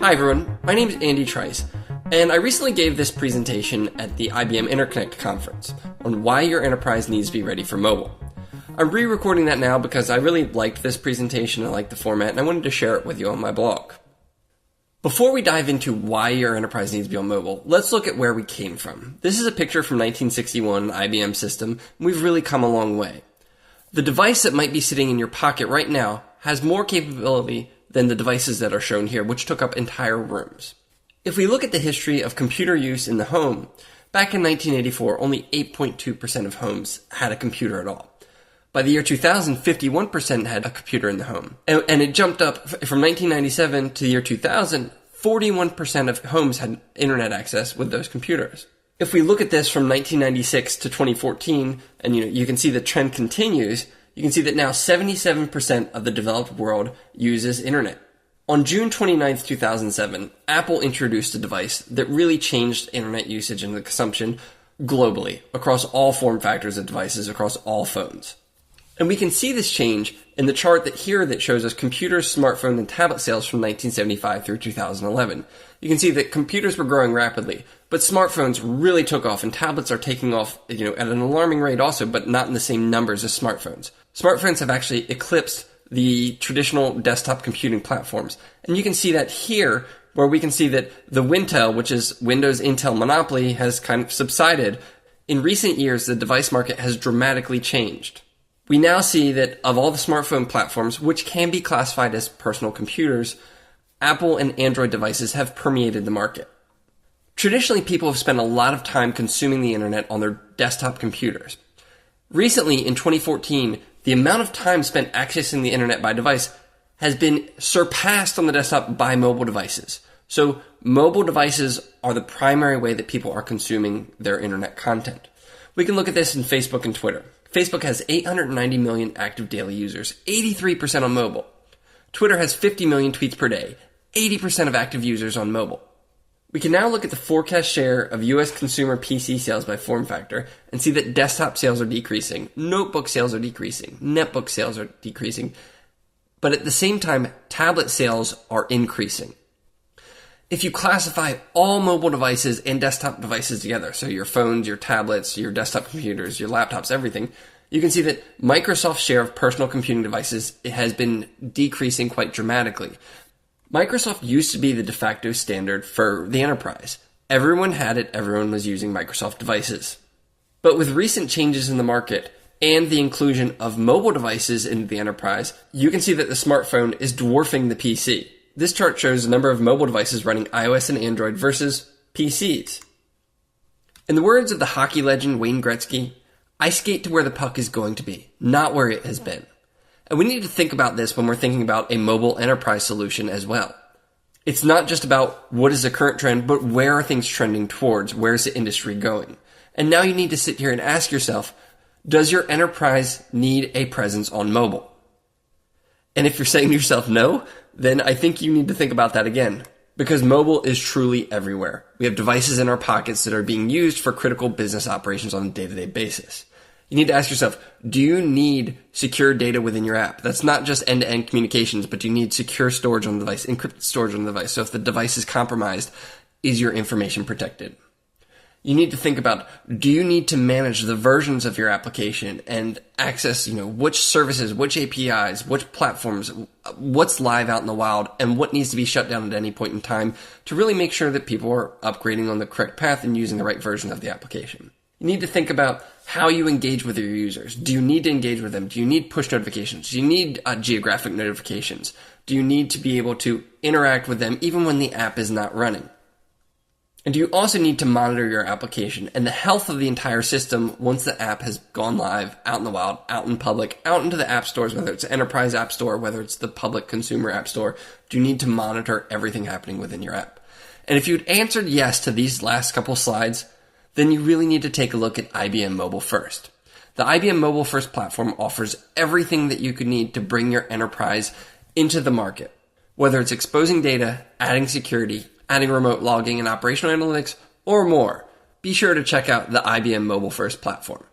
Hi everyone, my name is Andy Trice, and I recently gave this presentation at the IBM InterConnect conference on why your enterprise needs to be ready for mobile. I'm re-recording that now because I really liked this presentation, I liked the format, and I wanted to share it with you on my blog. Before we dive into why your enterprise needs to be on mobile, let's look at where we came from. This is a picture from 1961, an IBM system, and we've really come a long way. The device that might be sitting in your pocket right now has more capability than the devices that are shown here, which took up entire rooms. If we look at the history of computer use in the home, back in 1984, only 8.2% of homes had a computer at all. By the year 2000, 51% had a computer in the home. And it jumped up from 1997 to the year 2000, 41% of homes had internet access with those computers. If we look at this from 1996 to 2014, and you can see the trend continues, you can see that now 77% of the developed world uses internet. On June 29, 2007, Apple introduced a device that really changed internet usage and the consumption globally, across all form factors of devices, across all phones. And we can see this change in the chart that shows us computers, smartphone, and tablet sales from 1975 through 2011. You can see that computers were growing rapidly, but smartphones really took off, and tablets are taking off, at an alarming rate also, but not in the same numbers as smartphones. Smartphones have actually eclipsed the traditional desktop computing platforms. And you can see that here, where we can see that the Wintel, which is Windows Intel monopoly, has kind of subsided. In recent years, the device market has dramatically changed. We now see that of all the smartphone platforms, which can be classified as personal computers, Apple and Android devices have permeated the market. Traditionally, people have spent a lot of time consuming the internet on their desktop computers. Recently, in 2014, the amount of time spent accessing the internet by device has been surpassed on the desktop by mobile devices. So mobile devices are the primary way that people are consuming their internet content. We can look at this in Facebook and Twitter. Facebook has 890 million active daily users, 83% on mobile. Twitter has 50 million tweets per day, 80% of active users on mobile. We can now look at the forecast share of US consumer PC sales by form factor and see that desktop sales are decreasing, notebook sales are decreasing, netbook sales are decreasing, but at the same time, tablet sales are increasing. If you classify all mobile devices and desktop devices together, so your phones, your tablets, your desktop computers, your laptops, everything, you can see that Microsoft's share of personal computing devices has been decreasing quite dramatically. Microsoft used to be the de facto standard for the enterprise. Everyone had it, everyone was using Microsoft devices. But with recent changes in the market and the inclusion of mobile devices in the enterprise, you can see that the smartphone is dwarfing the PC. This chart shows the number of mobile devices running iOS and Android versus PCs. In the words of the hockey legend Wayne Gretzky, I skate to where the puck is going to be, not where it has been. And we need to think about this when we're thinking about a mobile enterprise solution as well. It's not just about what is the current trend, but where are things trending towards? Where's the industry going? And now you need to sit here and ask yourself, does your enterprise need a presence on mobile? And if you're saying to yourself no, then I think you need to think about that again, because mobile is truly everywhere. We have devices in our pockets that are being used for critical business operations on a day-to-day basis. You need to ask yourself, do you need secure data within your app? That's not just end-to-end communications, but you need secure storage on the device, encrypted storage on the device. So if the device is compromised, is your information protected? You need to think about, do you need to manage the versions of your application and access, which services, which APIs, which platforms, what's live out in the wild, and what needs to be shut down at any point in time to really make sure that people are upgrading on the correct path and using the right version of the application. You need to think about how you engage with your users. Do you need to engage with them? Do you need push notifications? Do you need geographic notifications? Do you need to be able to interact with them even when the app is not running? And do you also need to monitor your application and the health of the entire system once the app has gone live, out in the wild, out in public, out into the app stores, whether it's enterprise app store, whether it's the public consumer app store? Do you need to monitor everything happening within your app? And if you'd answered yes to these last couple slides, then you really need to take a look at IBM Mobile First. The IBM Mobile First platform offers everything that you could need to bring your enterprise into the market. Whether it's exposing data, adding security, adding remote logging and operational analytics, or more, be sure to check out the IBM Mobile First platform.